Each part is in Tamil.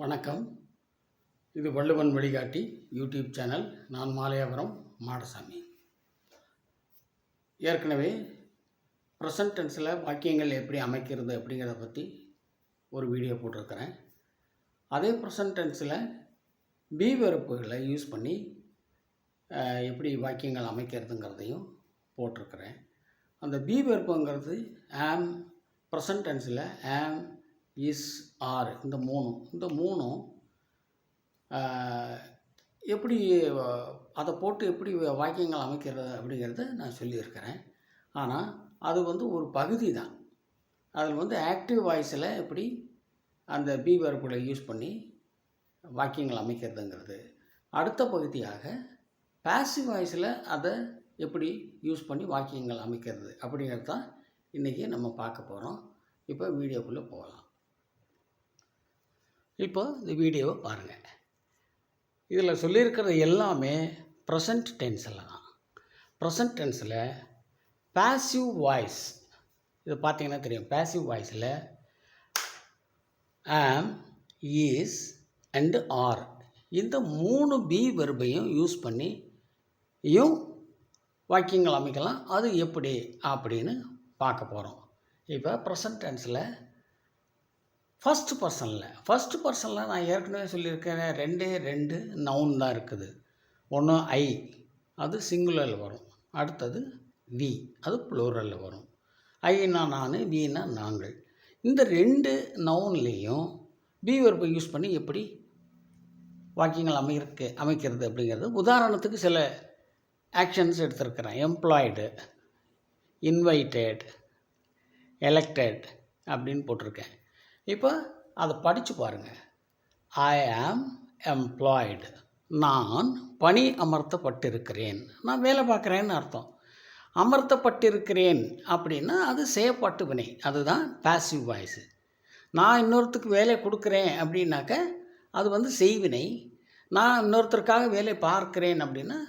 வணக்கம். இது வள்ளுவன் வழிகாட்டி யூடியூப் சேனல். நான் மாலையாபுரம் மாடசாமி. ஏற்கனவே ப்ரெசன்ட் டென்ஸில் வாக்கியங்கள் எப்படி அமைக்கிறது அப்படிங்கிறத பற்றி ஒரு வீடியோ போட்டிருக்கிறேன். அதே ப்ரெசன்ட் டென்ஸில் பி வெர்புகளை யூஸ் பண்ணி எப்படி வாக்கியங்கள் அமைக்கிறதுங்கிறதையும் போட்டிருக்கிறேன். அந்த பி வெர்புங்கிறது ஆம், ப்ரெசன்ட் டென்ஸில் ஆம், இஸ், ஆர், இந்த மூணும் எப்படி அதை போட்டு எப்படி வாக்கியங்கள் அமைக்கிறது அப்படிங்கிறத நான் சொல்லியிருக்கிறேன். ஆனால் அது ஒரு பகுதி தான். அதில் ஆக்டிவ் வாய்ஸில் எப்படி அந்த பி வெர்புகளை யூஸ் பண்ணி வாக்கியங்கள் அமைக்கிறதுங்கிறது. அடுத்த பகுதியாக பாசிவ் வாய்ஸில் அதை எப்படி யூஸ் பண்ணி வாக்கியங்கள் அமைக்கிறது அப்படிங்கிறது தான் இன்றைக்கி நம்ம பார்க்க போகிறோம். இப்போ வீடியோக்குள்ளே போகலாம். இப்போ இந்த வீடியோவை பாருங்கள். இதில் சொல்லியிருக்கிறது எல்லாமே ப்ரெசன்ட் டென்ஸில் தான். ப்ரெசன்ட் டென்ஸில் பாசிவ் வாய்ஸ், இது பார்த்தீங்கன்னா தெரியும். பாசிவ் வாய்ஸில் ஆம், இஸ் அண்டு ஆர், இந்த 3 பி வெர்பையும் யூஸ் பண்ணியும் வாக்கியங்கள் அமைக்கலாம். அது எப்படி அப்படின்னு பார்க்க போகிறோம். இப்போ ப்ரெசன்ட் டென்ஸில் ஃபஸ்ட்டு பர்சனில் நான் ஏற்கனவே சொல்லியிருக்கேன், 2 நவுன் தான் இருக்குது. ஒன்று ஐ, அது சிங்குலரில் வரும். அடுத்தது வி, அது ப்ளூரலில் வரும். ஐனா நான், வீனா நாங்கள். இந்த 2 நவுன்லேயும் பி வெர்பை யூஸ் பண்ணி எப்படி வாக்கியங்கள் அமைக்கிறது அப்படிங்கிறது. உதாரணத்துக்கு சில ஆக்ஷன்ஸ் எடுத்திருக்கிறேன். எம்ப்ளாய்டு, இன்வைட்டட், எலெக்டட் அப்படின்னு போட்டிருக்கேன். இப்போ அதை படித்து பாருங்கள். ஐ ஆம் எம்ப்ளாய்டு, நான் பணி அமர்த்தப்பட்டிருக்கிறேன். நான் வேலை பார்க்குறேன்னு அர்த்தம். அமர்த்தப்பட்டிருக்கிறேன் அப்படின்னா அது செயற்பாட்டு வினை, அதுதான் பாசிவ் வாய்ஸு. நான் இன்னொருத்தருக்கு வேலை கொடுக்குறேன் அப்படின்னாக்க அது செய்வினை. நான் இன்னொருத்தருக்காக வேலை பார்க்குறேன் அப்படின்னா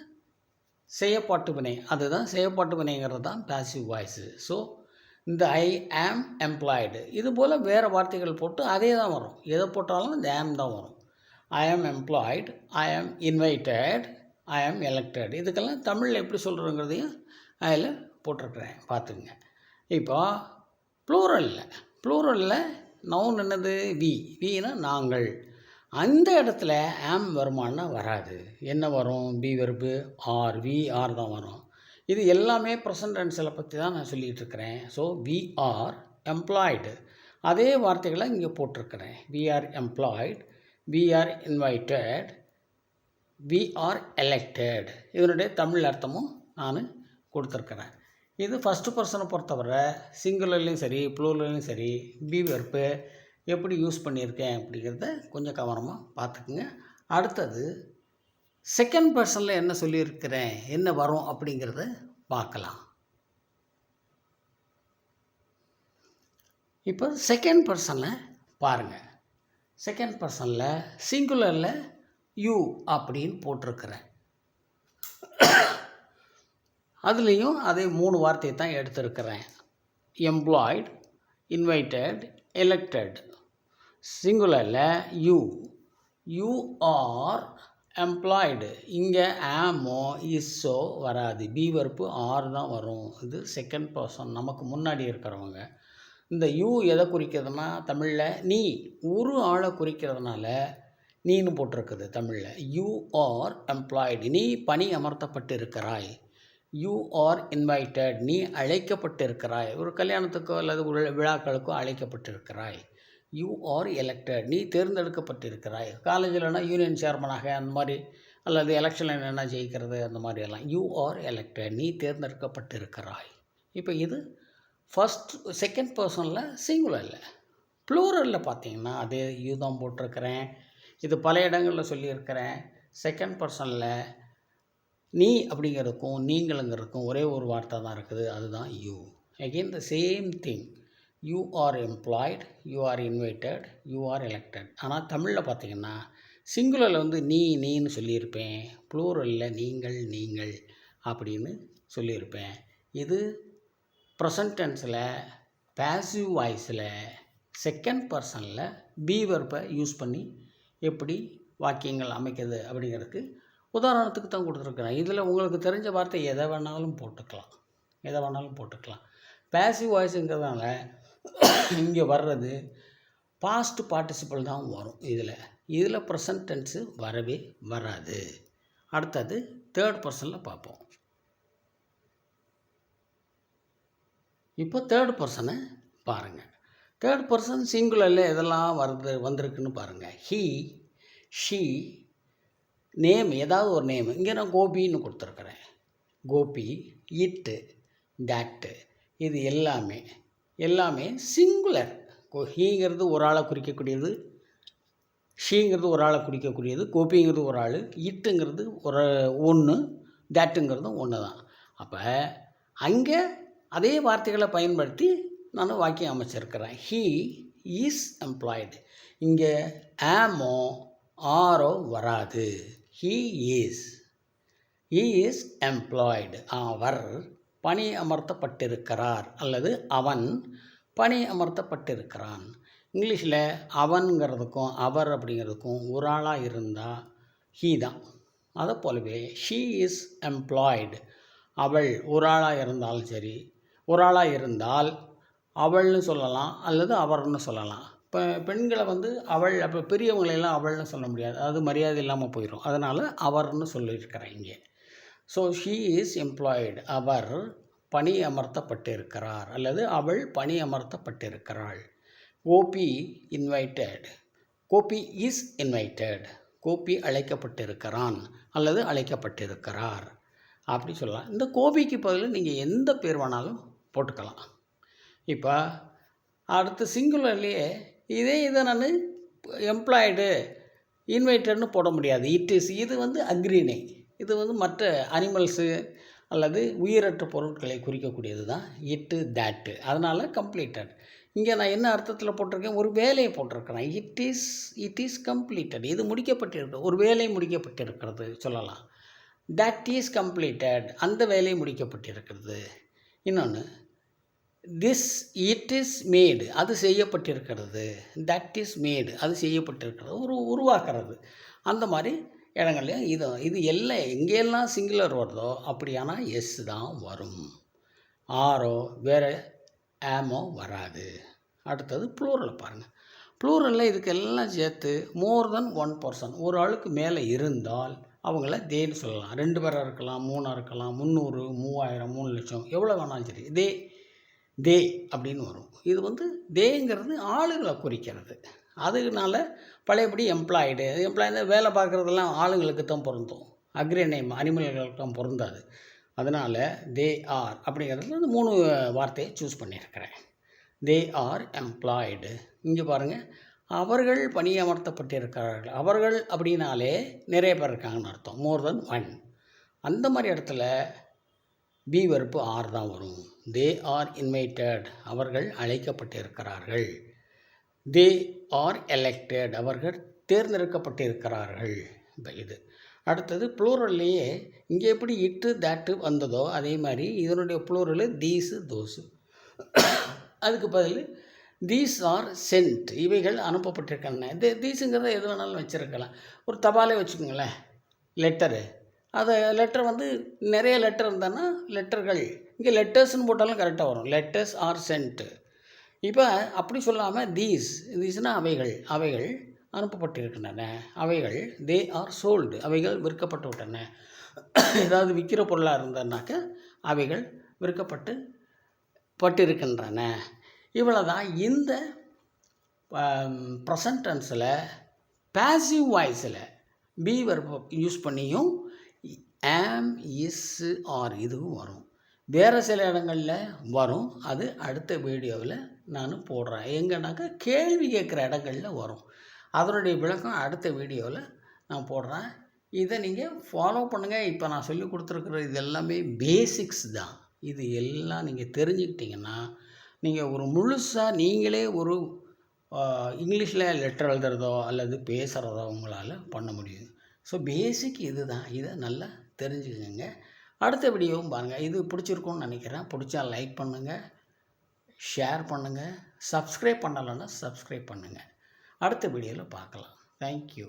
செயற்பாட்டு வினை, அதுதான் செயற்பாட்டு வினைங்கிறது தான் பாசிவ் வாய்ஸு. ஸோ இந்த ஐ ஆம் எம்ப்ளாய்டு இது போல் வேறு வார்த்தைகள் போட்டு அதே தான் வரும். எதை போட்டாலும் இந்த ஆம் தான் வரும். ஐ ஆம் எம்ப்ளாய்டு, ஐ ஆம் இன்வைட்டட், ஐ ஆம் எலெக்டட், இதுக்கெல்லாம் தமிழில் எப்படி சொல்கிறோங்கிறதையும் அதில் போட்டிருக்கிறேன், பார்த்துங்க. இப்போ ப்ளூரலில் நவுன் என்னது? வீனா நாங்கள். அந்த இடத்துல ஆம் வருமானா வராது. என்ன வரும்? Be verb are, we are தான் வரும். இது எல்லாமே ப்ரெசன்ட் டென்ஸில் பற்றி தான் நான் சொல்லிகிட்டு இருக்கிறேன். ஸோ வி ஆர் எம்ப்ளாய்டு, அதே வார்த்தைகளை இங்கே போட்டிருக்கிறேன். We are employed, we are invited, we are elected. இதனுடைய தமிழ் அர்த்தமும் நான் கொடுத்துருக்குறேன். இது ஃபஸ்ட்டு பர்சனை பொறுத்தவரை சிங்குலர்லேயும் சரி ப்ளூரல்லையும் சரி பி வெர்பு எப்படி யூஸ் பண்ணியிருக்கேன் அப்படிங்கிறத கொஞ்சம் கவனமாக பார்த்துக்குங்க. அடுத்தது செகண்ட் பர்சனில் என்ன சொல்லியிருக்கிறேன், என்ன வரும் அப்படிங்கிறத பார்க்கலாம். இப்போ செகண்ட் பர்சனில் பாருங்கள். செகண்ட் பர்சனில் சிங்குலரில் யூ அப்படின்னு போட்டிருக்கிறேன். அதுலேயும் அதே 3 வார்த்தையை தான் எடுத்திருக்கிறேன். Employed, invited, elected. சிங்குலரில் யூ ஆர் எம்ப்ளாய்டு. இங்கே ஆமோ இஸ்ஸோ வராது. பி வெர்பு ஆர் தான் வரும். இது செகண்ட் பர்சன், நமக்கு முன்னாடி இருக்கிறவங்க. இந்த யூ எதை குறிக்கிறதுனா தமிழில் நீ, ஒரு ஆளை குறிக்கிறதுனால நீன்னு போட்டிருக்குது தமிழில். யூ ஆர் எம்ப்ளாய்டு, நீ பணி அமர்த்தப்பட்டிருக்கிறாய். யூ ஆர் இன்வைட்டட், நீ அழைக்கப்பட்டிருக்கிறாய். ஒரு கல்யாணத்துக்கோ அல்லது விழாக்களுக்கோ அழைக்கப்பட்டிருக்கிறாய். யூ ஆர் எலெக்டட், நீ தேர்ந்தெடுக்கப்பட்டிருக்கிறாய். காலேஜில்னா யூனியன் சேர்மனாக அந்த மாதிரி, அல்லது எலெக்ஷனில் என்னென்ன ஜெயிக்கிறது அந்த மாதிரியெல்லாம். யூ ஆர் எலெக்டட், நீ தேர்ந்தெடுக்கப்பட்டிருக்கிறாய். இப்போ இது செகண்ட் பர்சனில் சிங்குலரில். ப்ளூரலில் பார்த்தீங்கன்னா அதே யூ தான் போட்டிருக்கிறேன். இது பல இடங்களில் சொல்லியிருக்கிறேன். செகண்ட் பர்சனில் நீ அப்படிங்கிறதுக்கும் நீங்களுங்கிறதுக்கும் ஒரே ஒரு வார்த்தை தான் இருக்குது, அதுதான் you. Again the same thing. You are employed, you are invited, you are elected. ஆனால் தமிழில் பார்த்திங்கன்னா சிங்குலரில் நீன்னு சொல்லியிருப்பேன், ப்ளூரலில் நீங்கள் அப்படின்னு சொல்லியிருப்பேன். இது ப்ரெசன்ட் டென்ஸில் பாசிவ் வாய்ஸில் செகண்ட் பர்சனில் பி வெர்பை யூஸ் பண்ணி எப்படி வாக்கியங்கள் அமைக்கிறது அப்படிங்கிறதுக்கு உதாரணத்துக்கு தான் கொடுத்துருக்குறேன். இதில் உங்களுக்கு தெரிஞ்ச வார்த்தை எதை வேணாலும் போட்டுக்கலாம். பேசிவ் வாய்ஸுங்கிறதுனால இங்கே வர்றது பாஸ்ட் பார்ட்டிசிபிள் தான் வரும். இதில் ப்ரெசன்ட் டென்ஸு வரவே வராது. அடுத்தது தேர்ட் பர்சனில் பார்ப்போம். இப்போ தேர்ட் பர்சனை பாருங்கள். தேர்ட் பர்சன் சிங்குலரில் எதெல்லாம் வந்திருக்குன்னு பாருங்கள். ஹீ, ஷீ, நேம், ஏதாவது ஒரு நேம். இங்கே நான் கோபின்னு கொடுத்துருக்குறேன். கோபி, இட்டு, தட்டு, இது எல்லாமே சிங்குலர். ஹீங்கிறது ஒரு ஆளை குறிக்கக்கூடியது, ஷீங்கிறது ஒரு ஆளை குறிக்கக்கூடியது, கோபிங்கிறது ஒரு ஆள், இட்டுங்கிறது ஒன்று, தட்டுங்கிறது ஒன்று தான். அப்போ அங்கே அதே வார்த்தைகளை பயன்படுத்தி நான் வாக்கியம் அமைச்சிருக்கிறேன். He is employed. இங்கே ஆமோ ஆரோ வராது. He is employed. அவர் பணி அமர்த்தப்பட்டிருக்கிறார் அல்லது அவன் பணி அமர்த்தப்பட்டிருக்கிறான். இங்கிலீஷில் அவன்கிறதுக்கும் அவர் அப்படிங்கிறதுக்கும் ஒரு ஆளாக இருந்தால் ஹீ தான். அதை போலவே ஷீ இஸ் எம்ப்ளாய்டு. அவள் ஒரு ஆளாக இருந்தாலும் சரி, ஒரு ஆளாக இருந்தால் அவள்னு சொல்லலாம் அல்லது அவர்னு சொல்லலாம். இப்போ பெண்களை அவள், அப்போ பெரியவங்களெல்லாம் அவள்னு சொல்ல முடியாது, அது மரியாதை இல்லாமல் போயிடும். அதனால் அவர்னு சொல்லியிருக்கிறேன் இங்கே. So she is employed. அவர் பணி அமர்த்தப்பட்டிருக்கிறார் அல்லது அவள் பணி அமர்த்தப்பட்டிருக்கிறாள். Gopi invited. Gopi is invited. Gopi அழைக்கப்பட்டிருக்கிறான் அல்லது அழைக்கப்பட்டிருக்கிறார் அப்படி சொல்லலாம். இந்த கோபிக்கு பதில் நீங்கள் எந்த பேர் வேணாலும் போட்டுக்கலாம். இப்போ அடுத்து சிங்குலர்லேயே இதை நான் எம்ப்ளாய்டு இன்வைட்டட்னு போட முடியாது. இட் இஸ், இது அக்ரிணை. இது மற்ற அனிமல்ஸு அல்லது உயிரற்ற பொருட்களை குறிக்கக்கூடியது தான் இட்டு, தட்டு. அதனால் கம்ப்ளீட்டட். இங்கே நான் என்ன அர்த்தத்தில் போட்டிருக்கேன், ஒரு வேலையை போட்டிருக்கிறேன். It is completed. இது முடிக்கப்பட்டிருக்கிறது, ஒரு வேலை முடிக்கப்பட்டிருக்கிறது சொல்லலாம். தட் இஸ் கம்ப்ளீட்டட், அந்த வேலை முடிக்கப்பட்டிருக்கிறது. இன்னொன்று இட் இஸ் மேடு, அது செய்யப்பட்டிருக்கிறது. தட் இஸ் மேடு, அது செய்யப்பட்டிருக்கிறது, உருவாக்குறது. அந்த மாதிரி இடங்கள்லையும் இது எல்லாம் எங்கெல்லாம் சிங்குலர் வருதோ அப்படியானா எஸ் தான் வரும். ஆரோ வேறு ஆமோ வராது. அடுத்தது ப்ளூரல் பாருங்கள். ப்ளூரலில் இதுக்கெல்லாம் சேர்த்து மோர் தென் ஒன் பர்சன், ஒரு ஆளுக்கு மேலே இருந்தால் அவங்கள தேன்னு சொல்லலாம். 2 பேராக இருக்கலாம், 3ஆக இருக்கலாம், 300, 3000, 3 லட்சம், எவ்வளோ வேணாலும் சரி, தே அப்படின்னு வரும். இது தேங்கிறது ஆளுகளை குறிக்கிறது. அதனால பழையபடி எம்ப்ளாய்டு வேலை பார்க்குறதெல்லாம் ஆளுங்களுக்கு தான் பொருந்தும், அக்ரிநேம் அனிமல்களுக்கு தான் பொருந்தாது. அதனால் தே ஆர் அப்படிங்கிறதுல 3 வார்த்தையை சூஸ் பண்ணியிருக்கிறேன். They are employed. இங்கே பாருங்கள், அவர்கள் பணியமர்த்தப்பட்டிருக்கிறார்கள். அவர்கள் அப்படின்னாலே நிறைய பேர் இருக்காங்கன்னு அர்த்தம், மோர் தென் ஒன். அந்த மாதிரி இடத்துல பி வெர்பு ஆர் தான் வரும். தே ஆர் இன்வைட்டட், அவர்கள் அழைக்கப்பட்டிருக்கிறார்கள். தே ஆர் எலெக்டட், அவர்கள் தேர்ந்தெடுக்கப்பட்டிருக்கிறார்கள். இப்போ இது அடுத்தது ப்ளூரல்லையே இங்கே எப்படி இட்டு தட்டு வந்ததோ அதே மாதிரி இதனுடைய ப்ளூரல் தீஸு தோஸு. அதுக்கு பதில் தீஸ் ஆர் சென்ட், இவைகள் அனுப்பப்பட்டிருக்காங்க. தீஸுங்கிறத எது வேணாலும் வச்சுருக்கலாம். ஒரு தபாலே வச்சுக்கோங்களேன், லெட்டரு. அதை லெட்டர் நிறைய லெட்டர் இருந்தான்னா லெட்டர்கள், இங்கே லெட்டர்ஸ்னு போட்டாலும் கரெக்டாக வரும். Letters are sent. இப்போ அப்படி சொல்லாமல் தீஸ்னால் அவைகள் அனுப்பப்பட்டிருக்கின்றன. அவைகள் தே ஆர் சோல்டு, அவைகள் விற்கப்பட்டு விட்டன. ஏதாவது விற்கிற பொருளாக இருந்ததுனாக்க அவைகள் விற்கப்பட்டிருக்கின்றன. இவ்வளோ தான். இந்த ப்ரெசன்ட் டென்ஸில் பாசிவ் வாய்ஸில் பி வெர்பை யூஸ் பண்ணியும் ஆம், இஸ், ஆர் இதுவும் வரும். வேறு சில இடங்களில் வரும், அது அடுத்த வீடியோவில் நான் போடுறேன். எங்கன்னாக்கா கேள்வி கேட்குற இடங்களில் வரும். அதனுடைய விளக்கம் அடுத்த வீடியோவில் நான் போடுறேன். இதை நீங்கள் ஃபாலோ பண்ணுங்கள். இப்போ நான் சொல்லி கொடுத்துருக்குற இது எல்லாமே பேசிக்ஸ் தான். இது எல்லாம் நீங்கள் தெரிஞ்சுக்கிட்டிங்கன்னா நீங்கள் ஒரு முழுசாக நீங்களே ஒரு இங்கிலீஷில் லெட்டர் எழுதுறதோ அல்லது பேசுகிறதோ உங்களால் பண்ண முடியும். ஸோ பேசிக் இது தான். இதை நல்லா தெரிஞ்சுக்கங்க. அடுத்த வீடியோவும் பாருங்கள். இது பிடிச்சிருக்கும்னு நினைக்கிறேன். பிடிச்சா லைக் பண்ணுங்கள், ஷேர் பண்ணுங்கள், சப்ஸ்கிரைப் பண்ணலைன்னா சப்ஸ்கிரைப் பண்ணுங்கள். அடுத்த வீடியோவில் பார்க்கலாம். தேங்க்யூ.